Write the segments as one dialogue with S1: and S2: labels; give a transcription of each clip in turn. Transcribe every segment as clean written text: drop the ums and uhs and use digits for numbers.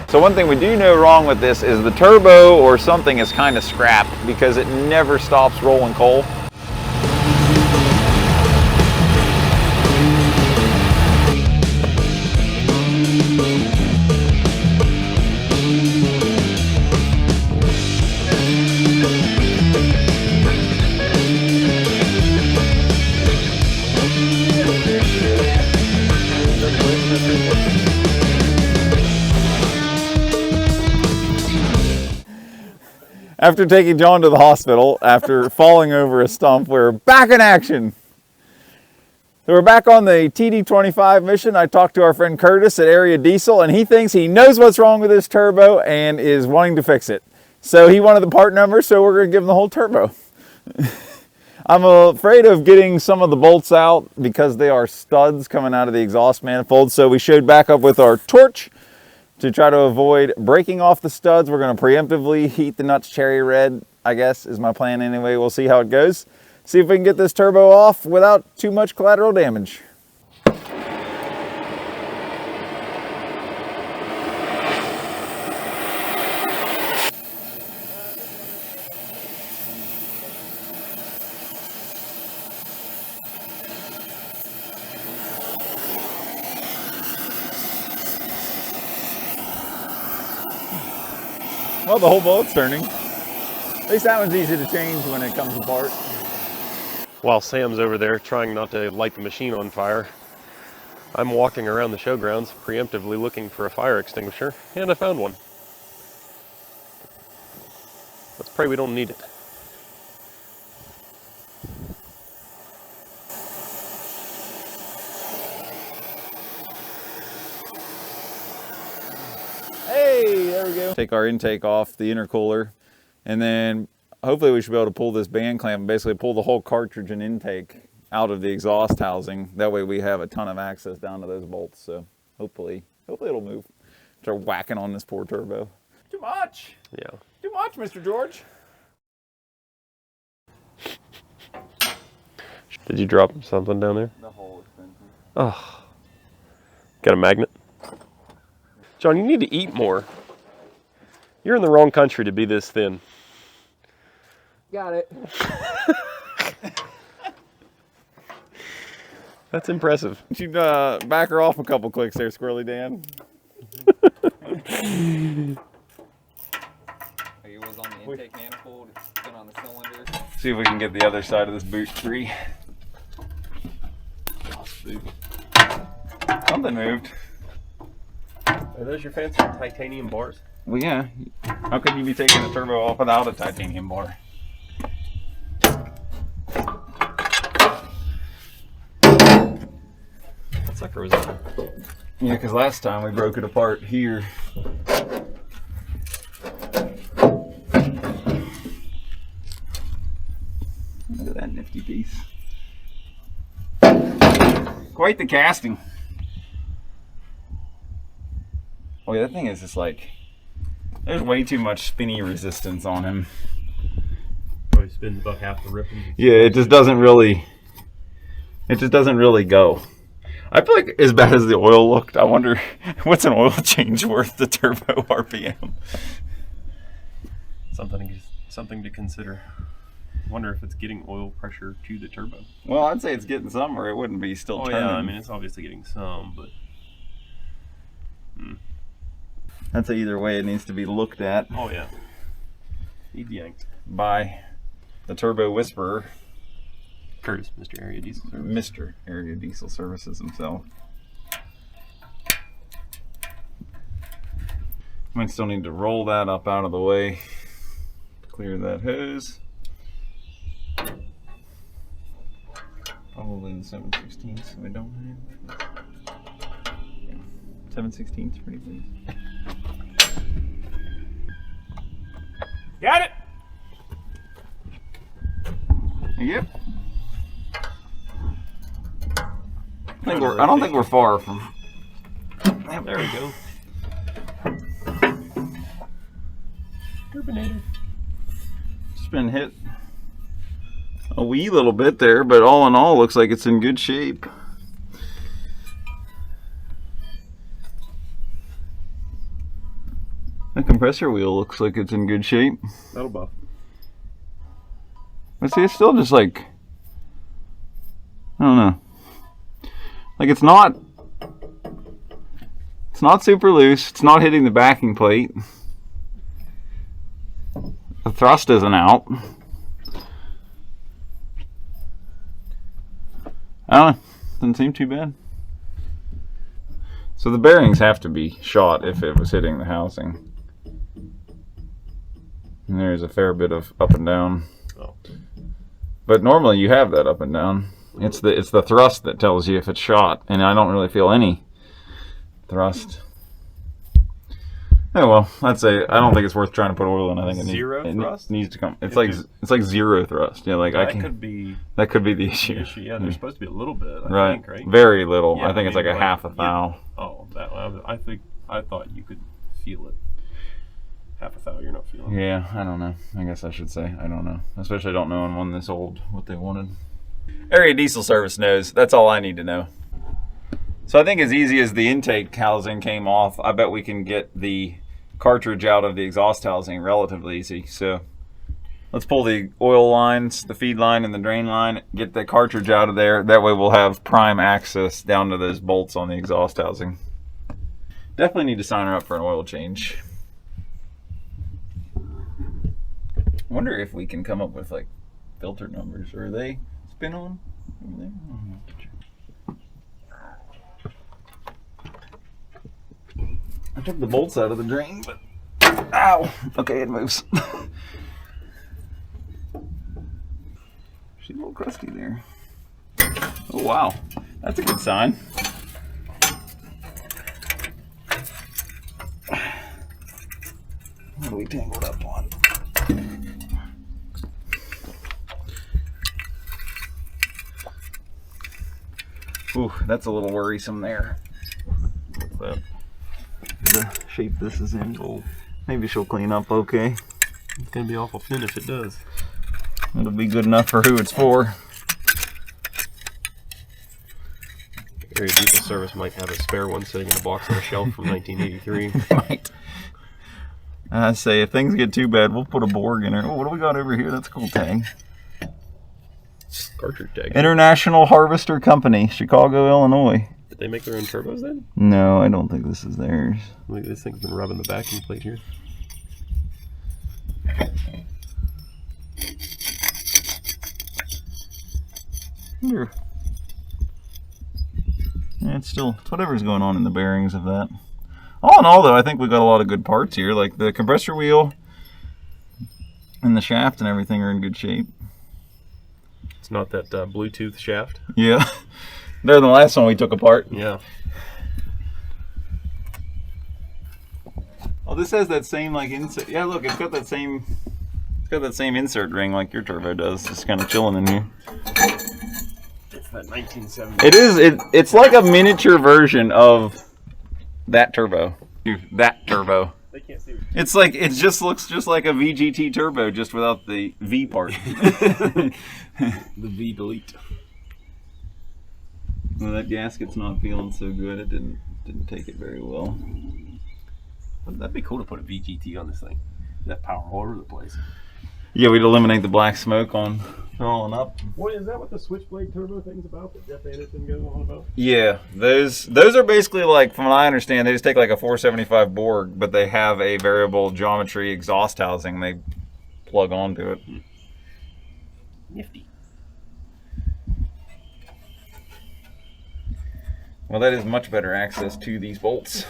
S1: So one thing we do know wrong with this is the turbo or something is kind of scrapped because it never stops rolling coal. After taking John to the hospital, after falling over a stump, we're back in action. So we're back on the TD25 mission. I talked to our friend Curtis at Area Diesel, and he thinks he knows what's wrong with his turbo and is wanting to fix it. So he wanted the part number, so we're going to give him the whole turbo. I'm afraid of getting some of the bolts out because they are studs coming out of the exhaust manifold. So we showed back up with our torch to try to avoid breaking off the studs. We're going to preemptively heat the nuts cherry red, I guess is my plan anyway. We'll see how it goes. See if we can get this turbo off without too much collateral damage. Well, the whole boat's turning. At least that one's easy to change when it comes apart.
S2: While Sam's over there trying not to light the machine on fire, I'm walking around the showgrounds preemptively looking for a fire extinguisher, and I found one. Let's pray we don't need it.
S1: Hey, there we go. Take our intake off the intercooler, and then hopefully we should be able to pull this band clamp and basically pull the whole cartridge and intake out of the exhaust housing. That way we have a ton of access down to those bolts. So hopefully it'll move. Start whacking on this poor turbo. Too much.
S2: Yeah.
S1: Too much, Mr. George.
S2: Did you drop something down there?
S1: The whole extension.
S2: Oh. Got a magnet? John, you need to eat more. You're in the wrong country to be this thin.
S1: Got it.
S2: That's impressive.
S1: You back her off a couple clicks there, Squirrely Dan.
S3: It was on the intake manifold, it's been on the cylinder.
S1: See if we can get the other side of this boot free. Something moved.
S2: Are those your fancy titanium bars?
S1: Well, yeah. How could you be taking a turbo off without a titanium bar?
S2: What sucker was that?
S1: Yeah, because last time we broke it apart here. Look at that nifty piece. Quite the casting. Oh yeah, that thing is just like, there's way too much spinny resistance on him.
S2: Probably spins about half the rip.
S1: Yeah, it just doesn't really go. I feel like as bad as the oil looked, I wonder what's an oil change worth the turbo RPM?
S2: Something to consider. Wonder if it's getting oil pressure to the turbo.
S1: Well, I'd say it's getting some, or it wouldn't be still turning.
S2: Yeah, I mean it's obviously getting some, but
S1: I'd say either way it needs to be looked at.
S2: Oh yeah, need yanked
S1: by the turbo whisperer,
S2: Curtis, Mr. Area Diesel Services.
S1: Mr. Area Diesel Services himself. Might still need to roll that up out of the way, clear that hose. Probably the 7/16, so we don't have. Yeah, 7/16 pretty please.
S2: Got it.
S1: Yep. I don't think we're far from.
S2: There we go. Turbinator.
S1: Just been hit a wee little bit there, but all in all, looks like it's in good shape. The compressor wheel looks like it's in good shape.
S2: That'll buff.
S1: But see, it's still just like, I don't know. Like it's not super loose. It's not hitting the backing plate. The thrust isn't out. I don't know. Doesn't seem too bad. So the bearings have to be shot if it was hitting the housing. And there's a fair bit of up and down.
S2: Oh.
S1: But normally you have that up and down. It's the thrust that tells you if it's shot, and I don't really feel any thrust. Oh well, I don't think it's worth trying to put oil in. I think it needs to come. It's like zero thrust. Yeah, like
S2: that could be
S1: the issue.
S2: Yeah, there's supposed to be a little bit. I think, right?
S1: Very little.
S2: Yeah,
S1: I think it's like a half a thou.
S2: Yeah. Oh, I thought you could feel it. Half a thou, you're not feeling it.
S1: Yeah, I don't know. I guess I should say I don't know. Especially I don't know on one this old what they wanted. Area Diesel Service knows. That's all I need to know. So I think as easy as the intake housing came off, I bet we can get the cartridge out of the exhaust housing relatively easy. So let's pull the oil lines, the feed line and the drain line, get the cartridge out of there. That way we'll have prime access down to those bolts on the exhaust housing. Definitely need to sign her up for an oil change. I wonder if we can come up with like filter numbers. Or are they spin on over there? I took the bolts out of the drain, but ow! Okay, it moves. She's a little crusty there. Oh wow, that's a good sign. What are we tangled up on? Ooh, that's a little worrisome there. But the shape this is in, maybe she'll clean up okay.
S2: It's gonna be awful thin if it does.
S1: It'll be good enough for who it's for.
S2: Area Diesel Service might have a spare one sitting in a box on a shelf from 1983.
S1: Right. I say if things get too bad, we'll put a Borg in her. Oh, what do we got over here? That's a cool tag.
S2: Cartridge tag.
S1: International Harvester Company, Chicago, Illinois.
S2: Did they make their own turbos then?
S1: No, I don't think this is theirs.
S2: Look, this thing's been rubbing the backing plate here.
S1: Here. Yeah, it's whatever's going on in the bearings of that. All in all, though, I think we got a lot of good parts here. Like the compressor wheel and the shaft and everything are in good shape.
S2: It's not that Bluetooth shaft.
S1: Yeah, better than the last one we took apart.
S2: Yeah.
S1: Oh, this has that same like insert. Yeah, look, it's got that same insert ring like your turbo does. It's kind of chilling in here.
S2: It's that 1970.
S1: It is. It's like a miniature version of that turbo. That turbo.
S2: They can't see.
S1: It just looks just like a VGT turbo, just without the V part.
S2: The V delete.
S1: Well, that gasket's not feeling so good. It didn't take it very well.
S2: Wouldn't that be cool to put a VGT on this thing? That power all over the place.
S1: Yeah, we'd eliminate the black smoke on rolling up.
S2: What is that? What the switchblade turbo thing's about that Jeff Anderson goes on about?
S1: Yeah, those are basically like, from what I understand, they just take like a 475 Borg, but they have a variable geometry exhaust housing they plug onto it.
S2: Nifty.
S1: Well, that is much better access to these bolts.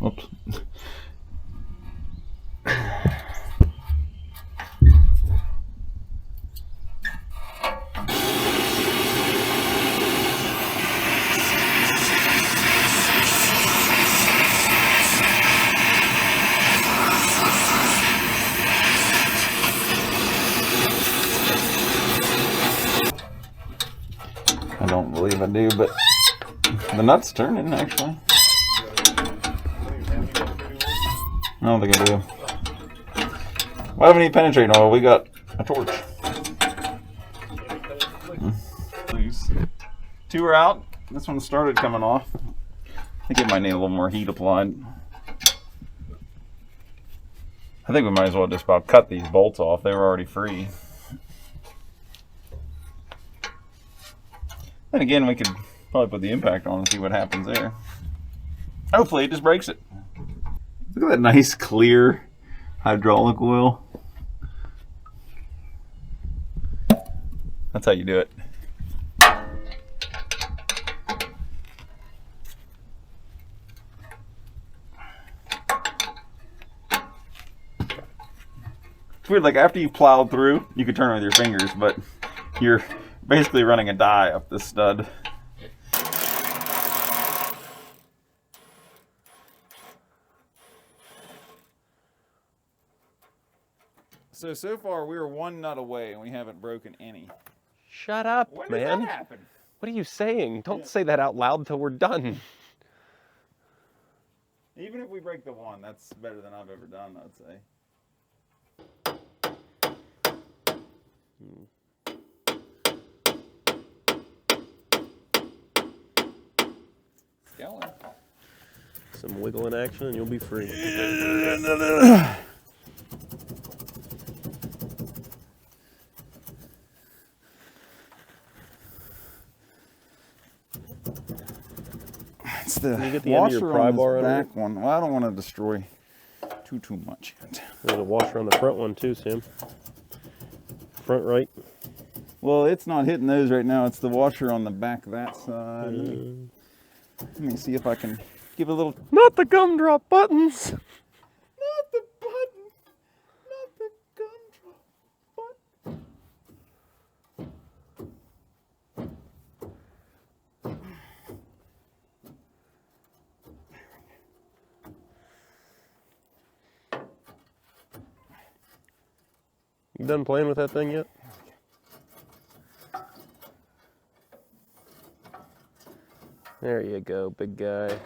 S1: Oops. I don't believe I do, but the nut's turning actually. I don't think I do. Why do we need penetrating oil? We got a torch. Please. Two are out. This one started coming off. I think it might need a little more heat applied. I think we might as well just about cut these bolts off. They were already free. Then again, we could probably put the impact on and see what happens there. Hopefully it just breaks it. Look at that nice clear hydraulic oil. That's how you do it. It's weird, like after you plowed through, you could turn it with your fingers, but you're basically running a die up this stud. So far we are one nut away and we haven't broken any.
S2: Shut up,
S1: When
S2: man.
S1: did that happen?
S2: What are you saying? Don't say that out loud till we're done.
S1: Even if we break the one, that's better than I've ever done, I'd say. Going.
S2: Some wiggling action and you'll be free.
S1: It's the
S2: you get the end of your
S1: washer
S2: pry
S1: on
S2: bar
S1: this
S2: under
S1: back one. Well, I don't want to destroy too much yet.
S2: There's a washer on the front one too, Sam. Front right.
S1: Well, it's not hitting those right now. It's the washer on the back that side. Let me see if I can give a little...
S2: Not the gumdrop buttons.
S1: Not the button. Not the gumdrop button.
S2: You done playing with that thing yet? There you go, big guy.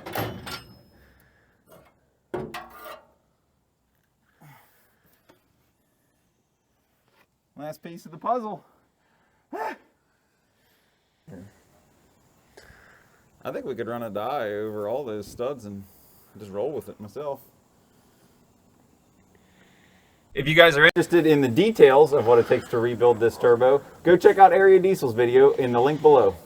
S1: Last piece of the puzzle. I think we could run a die over all those studs and just roll with it myself. If you guys are interested in the details of what it takes to rebuild this turbo, go check out Area Diesel's video in the link below.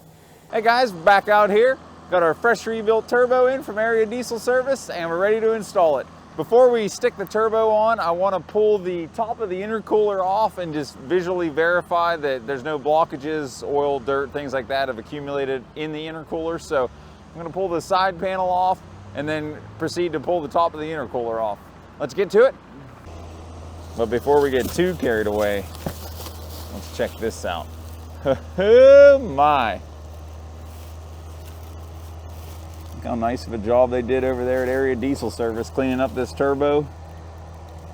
S1: Hey guys, back out here. Got our fresh rebuilt turbo in from Area Diesel Service and we're ready to install it. Before we stick the turbo on, I want to pull the top of the intercooler off and just visually verify that there's no blockages, oil, dirt, things like that have accumulated in the intercooler. So I'm going to pull the side panel off and then proceed to pull the top of the intercooler off. Let's get to it. But before we get too carried away, let's check this out. Oh my. Look how nice of a job they did over there at Area Diesel Service cleaning up this turbo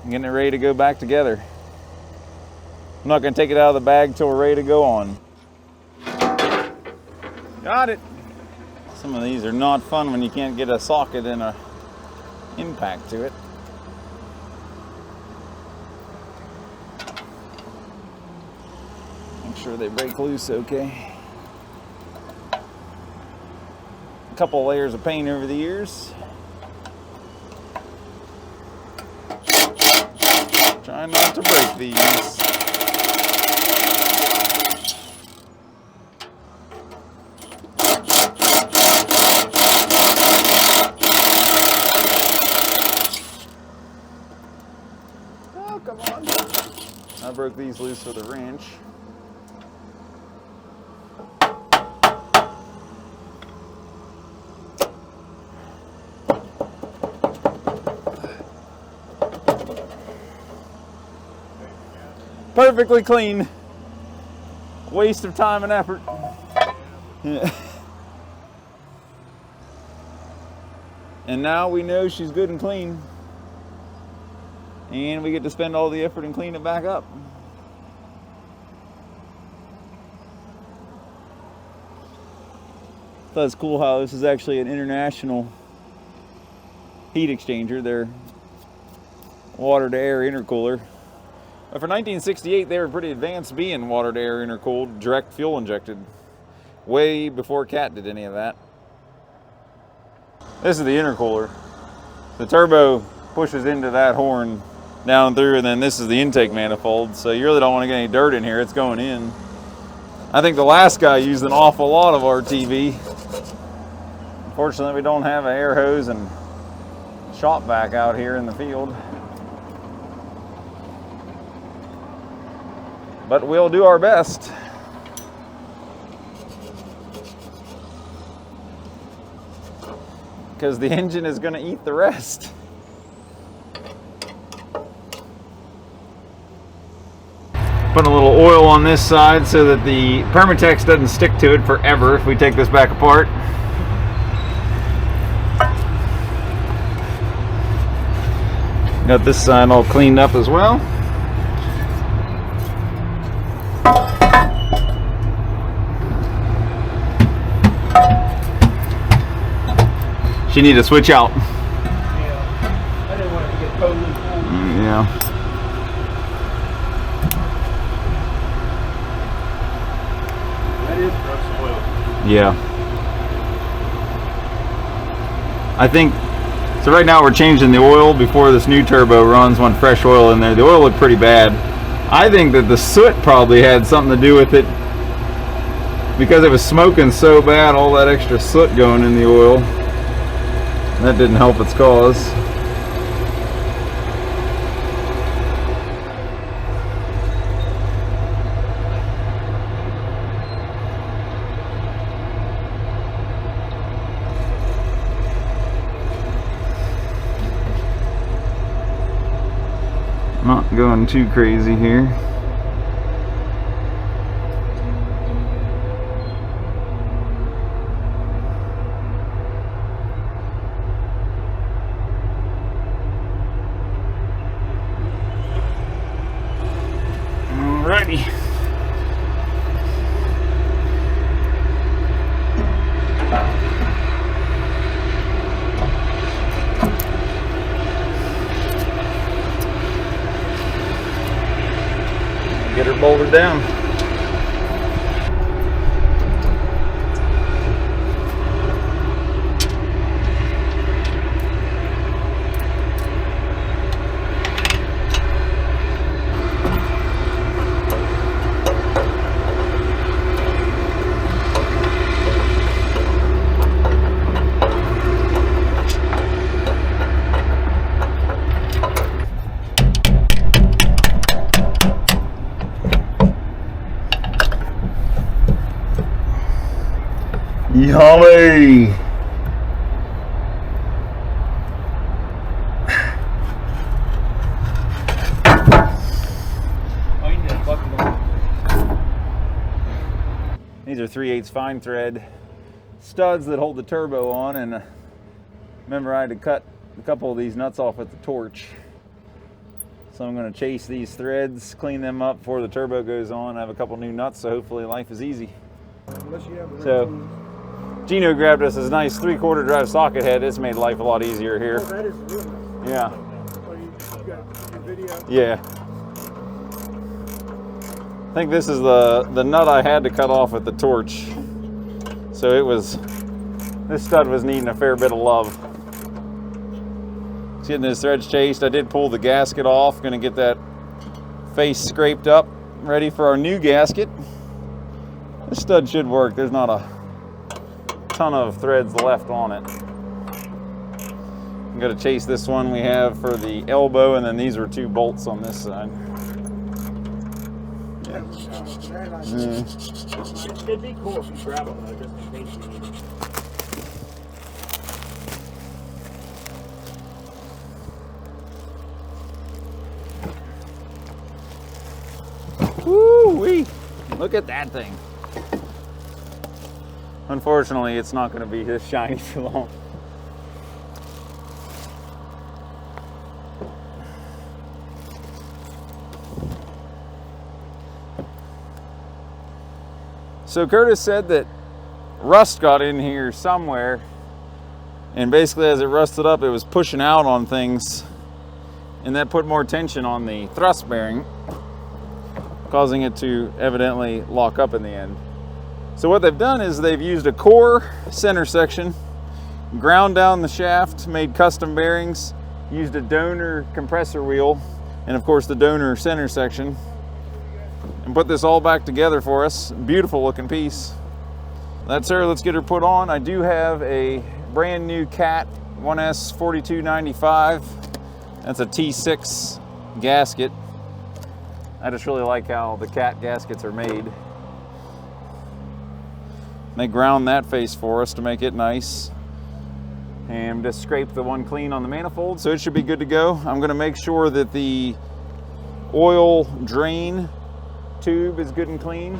S1: and getting it ready to go back together. I'm not going to take it out of the bag till we're ready to go on. Got it. Some of these are not fun when you can't get a socket and a impact to it. Make sure they break loose okay. A couple layers of paint over the years. Try not to break these. Oh, come on. I broke these loose with a wrench. Perfectly clean. Waste of time and effort. Yeah. And now we know she's good and clean. And we get to spend all the effort and clean it back up. Thought it's cool how this is actually an international heat exchanger. They're water to air intercooler. But for 1968, they were pretty advanced being water to air intercooled, direct fuel injected. way before Cat did any of that. This is the intercooler. The turbo pushes into that horn down through, and then this is the intake manifold, so you really don't want to get any dirt in here. It's going in. I think the last guy used an awful lot of RTV. Unfortunately, we don't have an air hose and shop vac out here in the field. But we'll do our best. Because the engine is going to eat the rest. Put a little oil on this side so that the Permatex doesn't stick to it forever if we take this back apart. Got this side all cleaned up as well. She need to switch out.
S4: Yeah, I didn't want it to get totally full.
S1: Yeah.
S4: That is gross oil.
S1: Yeah. I think, so right now we're changing the oil before this new turbo runs, one fresh oil in there. The oil looked pretty bad. I think that the soot probably had something to do with it because it was smoking so bad, all that extra soot going in the oil. That didn't help its cause. Not going too crazy here. Alrighty. Get her bolted down. Yummy!
S4: Oh, you need a bucket on.
S1: These are 3/8 fine thread studs that hold the turbo on, and remember I had to cut a couple of these nuts off with the torch. So I'm going to chase these threads, clean them up before the turbo goes on. I have a couple new nuts, so hopefully life is easy.
S4: Unless you have the
S1: So Gino grabbed us his nice 3/4 drive socket head. It's made life a lot easier here.
S4: Oh, that is real nice.
S1: Yeah.
S4: Oh, you got your video?
S1: Yeah. I think this is the nut I had to cut off with the torch. So it was, this stud was needing a fair bit of love. It's getting his threads chased. I did pull the gasket off. Gonna get that face scraped up, ready for our new gasket. This stud should work. There's not a ton of threads left on it. I'm gonna chase this one we have for the elbow, and then these are 2 bolts on this side.
S4: Very nice. It'd be cool if you grab them though, just in case you need them.
S1: Woo-wee! Look at that thing. Unfortunately, it's not going to be this shiny for long. So Curtis said that rust got in here somewhere, and basically as it rusted up, it was pushing out on things, and that put more tension on the thrust bearing, causing it to evidently lock up in the end. So what they've done is they've used a core center section, ground down the shaft, made custom bearings, used a donor compressor wheel, and of course the donor center section, and put this all back together for us. Beautiful looking piece. That's her. Let's get her put on. I do have a brand new Cat 1S 4295. That's a T6 gasket. I just really like how the Cat gaskets are made. They ground that face for us to make it nice. And just scrape the one clean on the manifold, so it should be good to go. I'm gonna make sure that the oil drain tube is good and clean.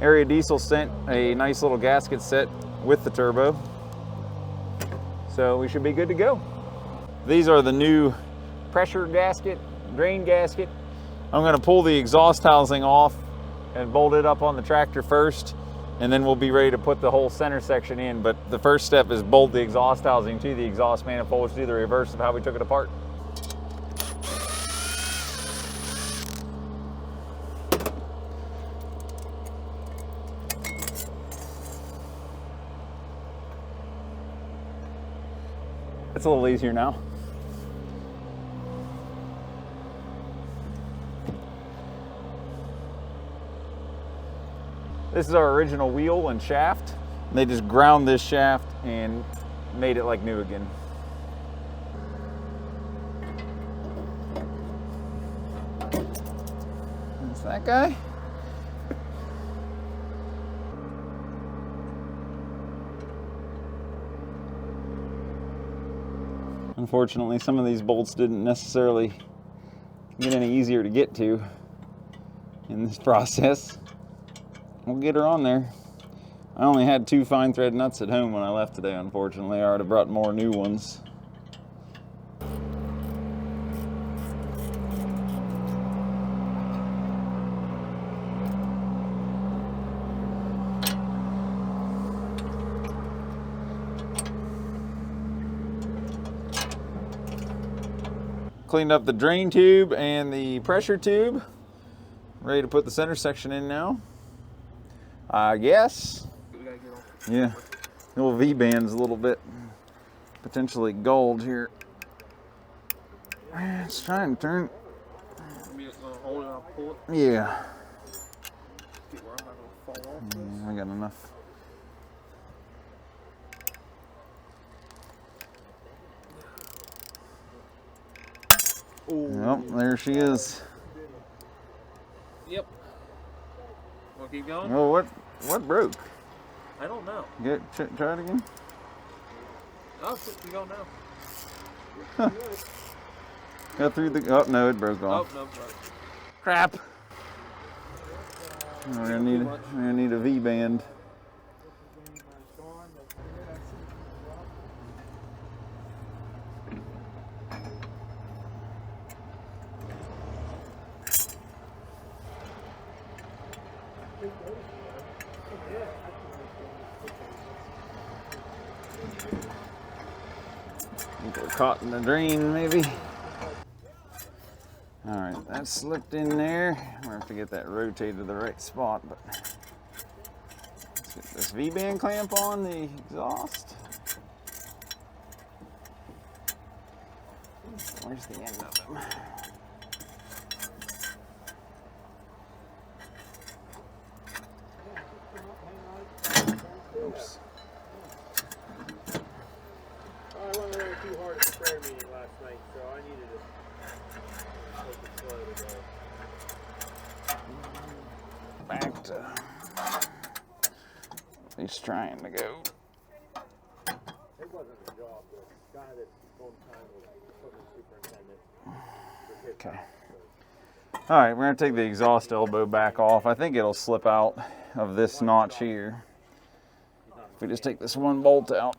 S1: Area Diesel sent a nice little gasket set with the turbo, so we should be good to go. These are the new pressure gasket, drain gasket. I'm going to pull the exhaust housing off and bolt it up on the tractor first, and then we'll be ready to put the whole center section in. But the first step is bolt the exhaust housing to the exhaust manifold, to do the reverse of how we took it apart. It's a little easier now. This is our original wheel and shaft. They just ground this shaft and made it like new again. That's that guy. Unfortunately, some of these bolts didn't necessarily get any easier to get to in this process. We'll get her on there. I only had 2 fine thread nuts at home when I left today, unfortunately. I would have brought more new ones. Cleaned up the drain tube and the pressure tube. Ready to put the center section in now, I guess. Yeah, the little V-band's a little bit potentially gold here. Let's try and turn. Yeah. I got enough. Well, there she is.
S4: Yep. Want to keep going?
S1: Oh, what broke?
S4: I don't know.
S1: Try it again.
S4: Oh, keep going now.
S1: Huh. Got through the. Oh no, it broke off.
S4: Oh no,
S1: Crap. We're gonna need a V-band. I think we're caught in the drain, maybe. All right, that's slipped in there. We're gonna have to get that rotated to the right spot, but let's get this V-band clamp on the exhaust. Where's the end of them? Oops.
S4: I went a little too hard at the prayer meeting last night, so I needed to take it slow today.
S1: Back to he's trying to go.
S4: It wasn't a job. The guy that full time was equipment superintendent.
S1: Okay. All right, we're gonna take the exhaust elbow back off. I think it'll slip out of this notch here. If we just take this one bolt out.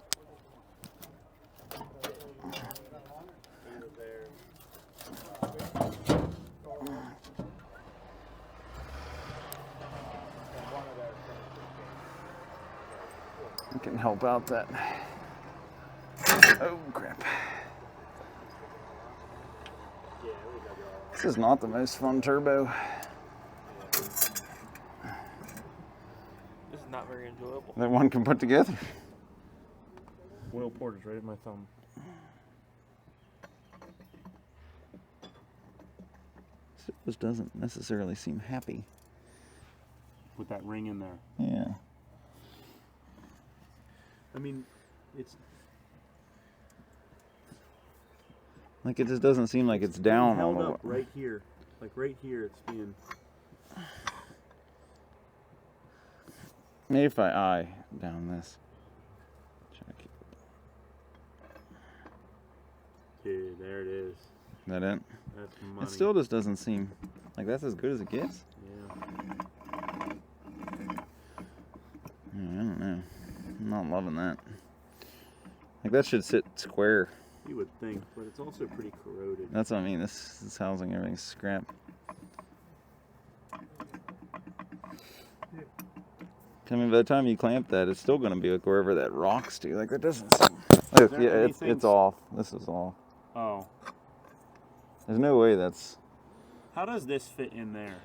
S1: I can help out that. Oh crap. This is not the most fun turbo.
S4: This is not
S5: not very enjoyable.
S1: that one can put together.
S4: Oil porter's right at my thumb.
S1: This doesn't necessarily seem happy.
S4: With that ring in there.
S1: Yeah.
S4: I mean, it's
S1: Like it just doesn't seem like it's down all
S4: held
S1: the way.
S4: up right here. Like right here, it's being.
S1: Maybe if I eye down this. Check.
S4: Dude, there it is.
S1: Is that it?
S4: That's money.
S1: It still just doesn't seem like that's as good as it gets.
S4: Yeah.
S1: I don't know. I'm not loving that. Like that should sit square.
S4: You would think, but it's also pretty corroded.
S1: That's what I mean. This housing, everything's scrap. I mean, by the time you clamp that, it's still going to be like wherever that rocks to. Like that doesn't seem. Look,
S4: there
S1: yeah, it's
S4: anything-
S1: off. This is off.
S4: Oh.
S1: There's no way that's.
S4: How does this fit in there?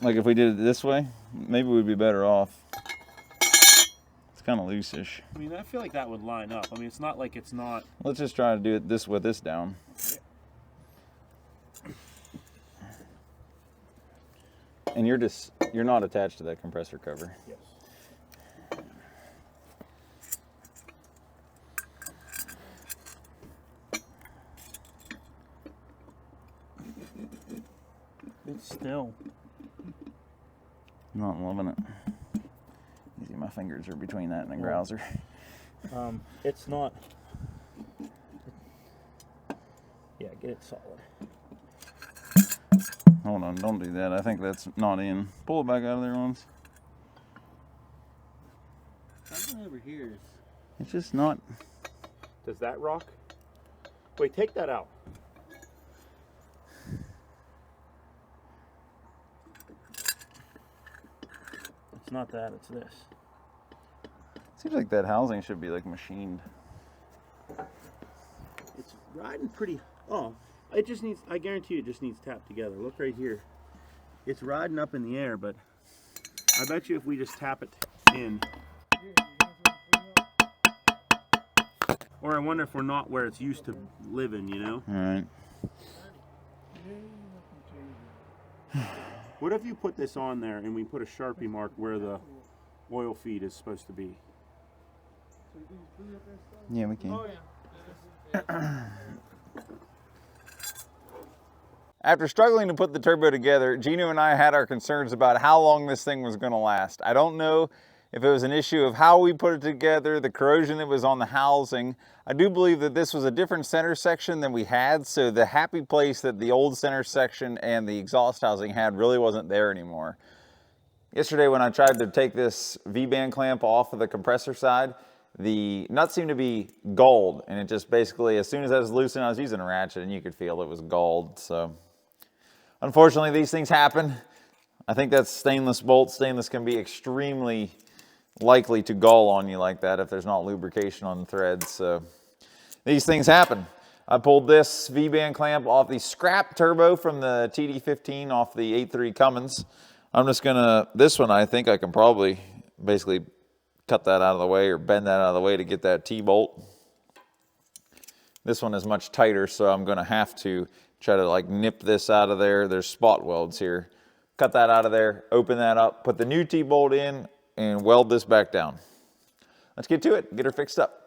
S1: Like if we did it this way, maybe we'd be better off. It's kind of loose-ish.
S4: I mean, I feel like that would line up. I mean, it's not like it's not.
S1: Let's just try to do it this with this down. And you're not attached to that compressor cover.
S4: Yes. It's still.
S1: Not loving it. Easy, my fingers are between that and the grouser.
S4: It's not. Yeah, get it solid.
S1: Hold on, don't do that. I think that's not in. Pull it back out of there once.
S5: Something over here is.
S1: It's just not.
S4: Does that rock? Wait, take that out. It's not that, it's this.
S1: Seems like that housing should be like machined.
S4: It's riding pretty. Oh, it just needs. I guarantee you, it just needs tapped together. Look right here. It's riding up in the air, but I bet you if we just tap it in. Or I wonder if we're not where it's used to living, you know?
S1: All right.
S4: What if you put this on there and we put a Sharpie mark where the oil feed is supposed to be?
S1: Yeah, we can. After struggling to put the turbo together, Gino and I had our concerns about how long this thing was going to last. I don't know if it was an issue of how we put it together, the corrosion that was on the housing. I do believe that this was a different center section than we had, so the happy place that the old center section and the exhaust housing had really wasn't there anymore. Yesterday when I tried to take this V-band clamp off of the compressor side, the nut seemed to be galled, and it just basically, as soon as I was loosened, I was using a ratchet and you could feel it was galled. So unfortunately, these things happen. I think that's stainless bolt. Stainless can be extremely likely to gall on you like that if there's not lubrication on the threads. So these things happen. I pulled this V-band clamp off the scrap turbo from the TD15 off the 8.3 Cummins. I'm just gonna, this one I think I can probably basically cut that out of the way or bend that out of the way to get that T-bolt. This one is much tighter, so I'm gonna have to try to like nip this out of there. There's spot welds here. Cut that out of there, open that up, put the new T-bolt in, and weld this back down. Let's get to it, get her fixed up.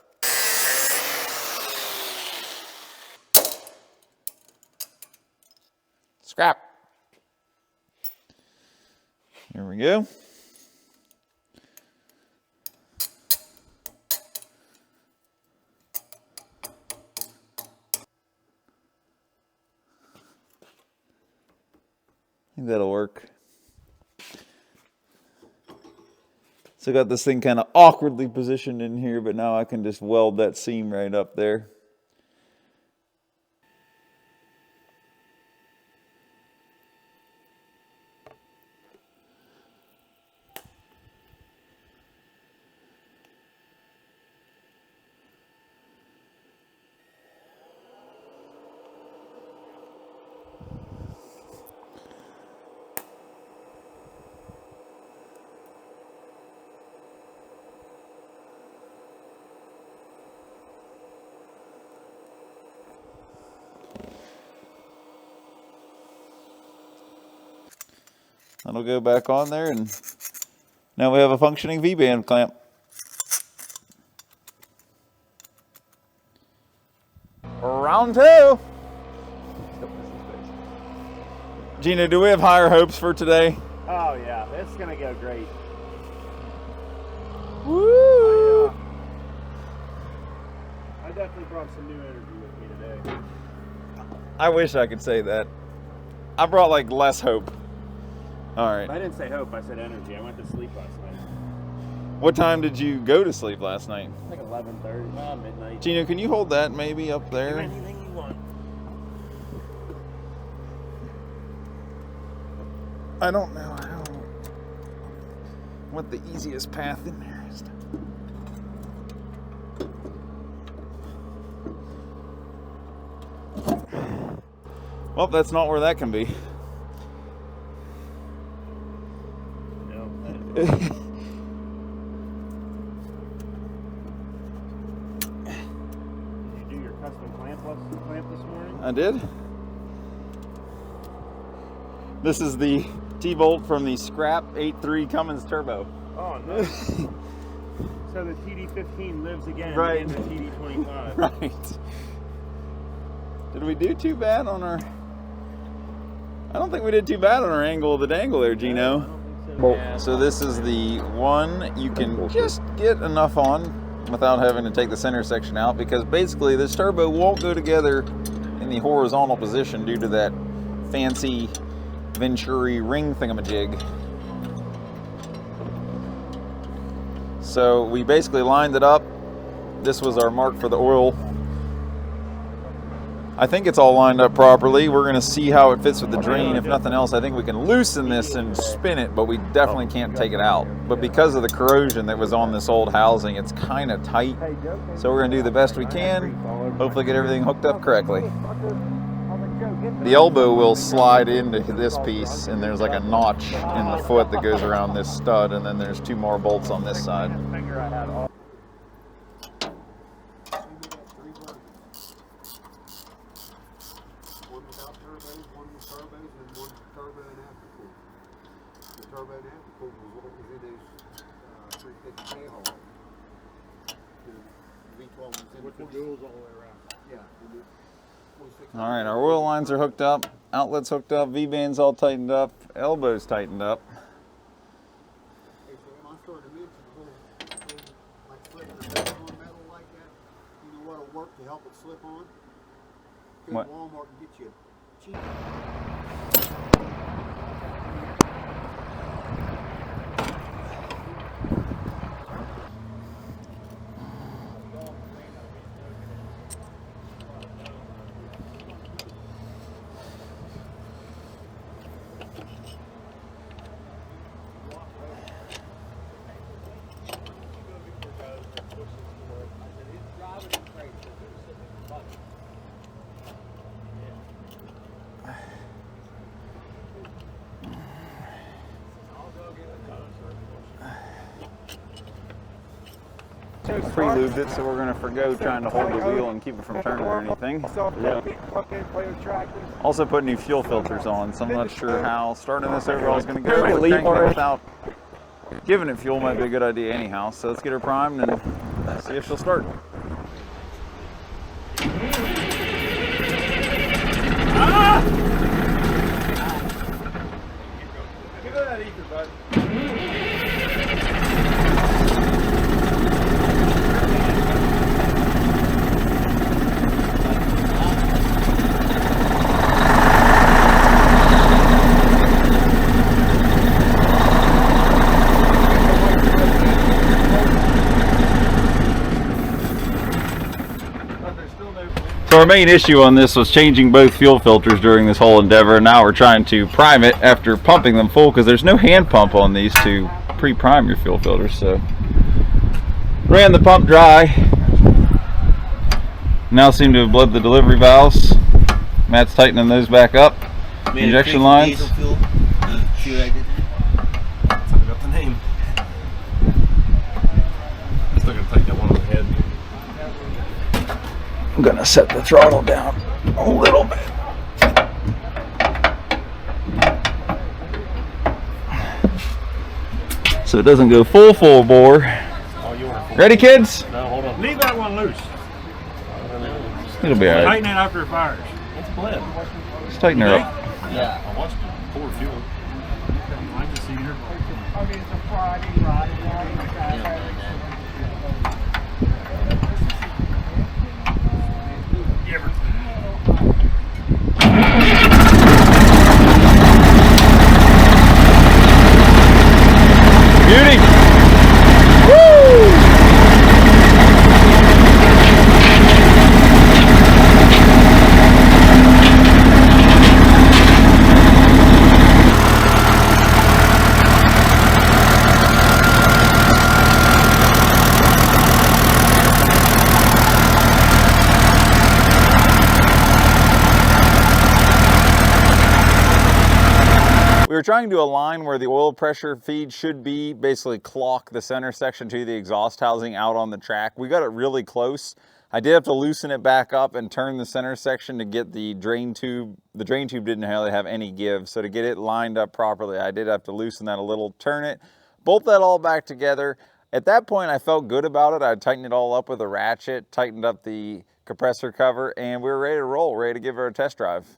S1: Scrap. Here we go. I think that'll work. So I got this thing kind of awkwardly positioned in here, but now I can just weld that seam right up there. That'll go back on there, and now we have a functioning V-band clamp. Round two. Gino, do we have higher hopes for today?
S4: Oh yeah, it's gonna go great.
S1: Woo!
S4: I definitely brought some new energy with me today.
S1: I wish I could say that. I brought like less hope. All right.
S4: I didn't say hope, I said energy. I went to sleep last night.
S1: What time did you go to sleep last night?
S4: Like 11:30, midnight.
S1: Gino, can you hold that maybe up
S4: Do
S1: there?
S4: anything you want.
S1: I don't know what the easiest path in there is. Well, that's not where that can be.
S4: No.
S1: Did
S4: you do your custom clamp this morning?
S1: I did. This is the T-bolt from the scrap 8.3 Cummins Turbo.
S4: Oh, nice. So the TD15 lives again
S1: Right.
S4: in the TD25.
S1: Right. Did we do too bad on our... I don't think we did too bad on our angle of the dangle there, Gino.
S4: I don't think so. Yeah.
S1: So this is the one you can just get enough on without having to take the center section out, because basically this turbo won't go together in the horizontal position due to that fancy Venturi ring thingamajig. So we basically lined it up. This was our mark for the oil. I think it's all lined up properly. We're gonna see how it fits with the drain. If nothing else, I think we can loosen this and spin it, but we definitely can't take it out. But because of the corrosion that was on this old housing, it's kind of tight. So we're gonna do the best we can, hopefully get everything hooked up correctly. The elbow will slide into this piece, and there's like a notch in the foot that goes around this stud, and then there's 2 more bolts on this side.
S6: One without turbos, one with turbos, and one turbo and aftercooler. The turbo and aftercooler was what was in those 350K haul. The V12 was in
S4: With the duals all the way around.
S6: Yeah.
S1: All right, our oil lines are hooked up, outlets hooked up, V-bands all tightened up, elbows tightened up.
S6: Hey, so when I started to mention the whole thing, like slipping a metal on metal like that, you know what'll work to help it slip on? Go
S1: What?
S6: to Walmart and get you a cheap.
S1: Pre-lubed it, so we're going to forgo trying to hold the wheel and keep it from turning or anything. Also put new fuel filters on, so I'm not sure how starting this overall is going to go. But cranking it without giving it fuel might be a good idea anyhow. So let's get her primed and see if she'll start. Give her that ether, bud. So our main issue on this was changing both fuel filters during this whole endeavor. Now we're trying to prime it after pumping them full, because there's no hand pump on these to pre-prime your fuel filters. So ran the pump dry. Now seem to have bled the delivery valves. Matt's tightening those back up. Injection lines.
S5: See what I did?
S2: I got the name. Still gonna tighten that one on the head.
S1: I'm gonna set the throttle down a little bit. so it doesn't go full bore. Ready, kids?
S2: No, hold on.
S4: Leave that one loose.
S1: It'll be all right.
S4: Tighten it after it fires.
S2: It's bled.
S1: Just tighten her up.
S5: Yeah.
S2: I watched it pour fuel.
S4: I just seen her.
S1: Beauty! Woo! We were trying to align where the oil pressure feed should be, basically clock the center section to the exhaust housing out on the track. We got it really close. I did have to loosen it back up and turn the center section to get the drain tube. The drain tube didn't really have any give, so to get it lined up properly, I did have to loosen that a little, turn it, bolt that all back together. At that point, I felt good about it. I tightened it all up with a ratchet, tightened up the compressor cover, and we were ready to roll, ready to give her a test drive.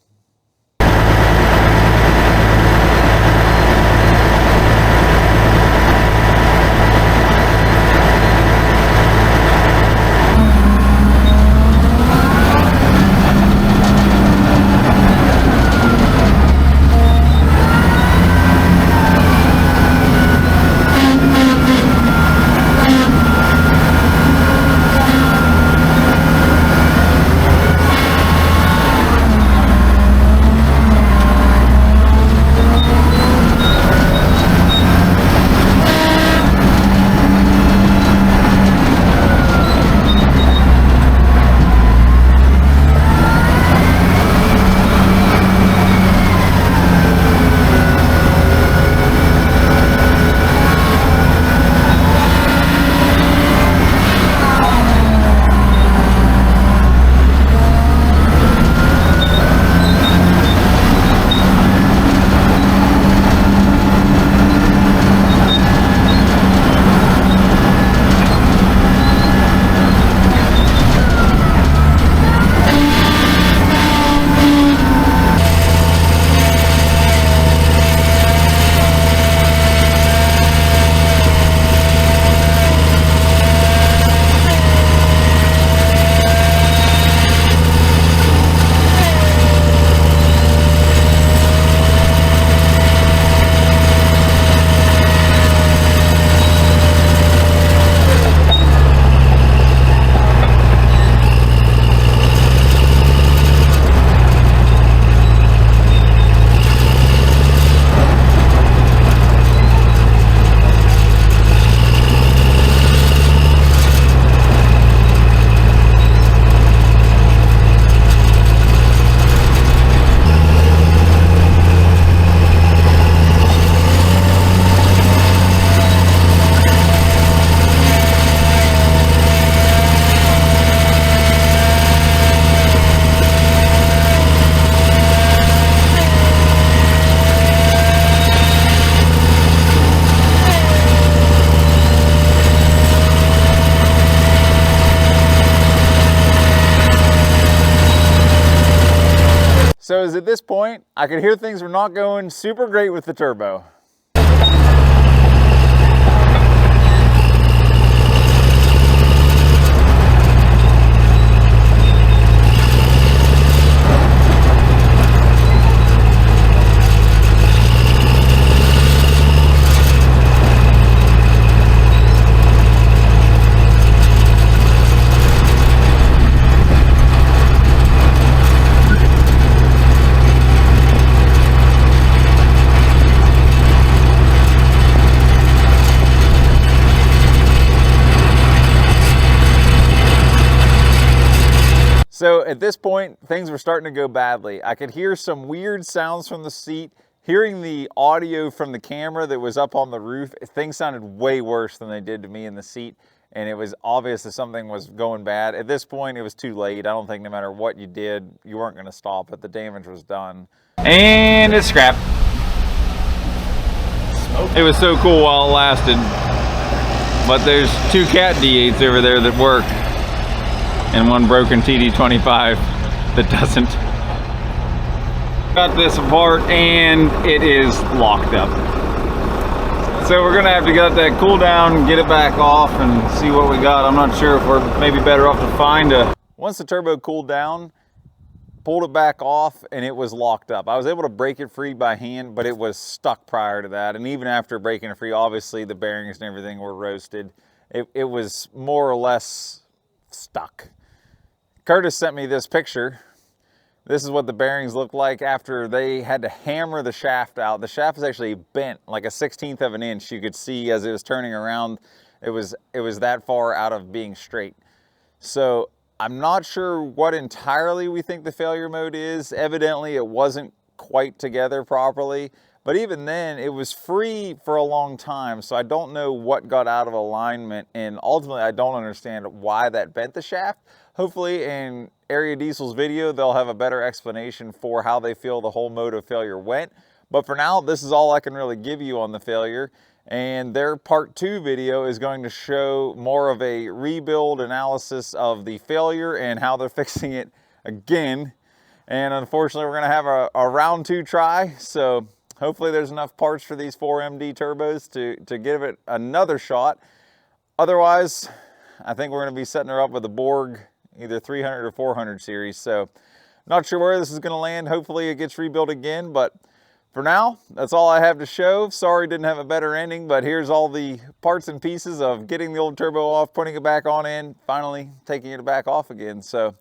S1: So at this point, I could hear things were not going super great with the turbo. So at this point, things were starting to go badly. I could hear some weird sounds from the seat. Hearing the audio from the camera that was up on the roof, things sounded way worse than they did to me in the seat. And it was obvious that something was going bad. At this point, it was too late. I don't think no matter what you did, you weren't going to stop it. The damage was done. And it's scrapped. It was so cool while it lasted. But there's 2 Cat D8s over there that work, and 1 broken TD25 that doesn't. Got this apart and it is locked up. So we're gonna have to get that cool down, get it back off, and see what we got. I'm not sure if we're maybe better off to find a... Once the turbo cooled down, pulled it back off, and it was locked up. I was able to break it free by hand, but it was stuck prior to that. And even after breaking it free, obviously the bearings and everything were roasted. It was more or less stuck. Curtis sent me this picture. This is what the bearings look like after they had to hammer the shaft out. The shaft is actually bent like a 1/16 of an inch. You could see as it was turning around, it was that far out of being straight. So I'm not sure what entirely we think the failure mode is. Evidently it wasn't quite together properly, but even then it was free for a long time. So I don't know what got out of alignment, and ultimately I don't understand why that bent the shaft. Hopefully in Area Diesel's video, they'll have a better explanation for how they feel the whole mode of failure went. But for now, this is all I can really give you on the failure. And their part 2 video is going to show more of a rebuild analysis of the failure and how they're fixing it again. And unfortunately, we're gonna have a round 2 try. So hopefully there's enough parts for these 4MD turbos to give it another shot. Otherwise, I think we're gonna be setting her up with a Borg, either 300 or 400 series. So not sure where this is gonna land. Hopefully it gets rebuilt again, but for now, that's all I have to show. Sorry didn't have a better ending, but here's all the parts and pieces of getting the old turbo off, putting it back on, and finally taking it back off again. So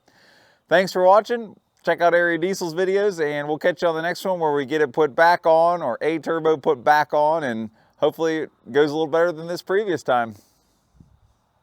S1: thanks for watching. Check out Area Diesel's videos, and we'll catch you on the next one where we get it put back on, or a turbo put back on, and hopefully it goes a little better than this previous time.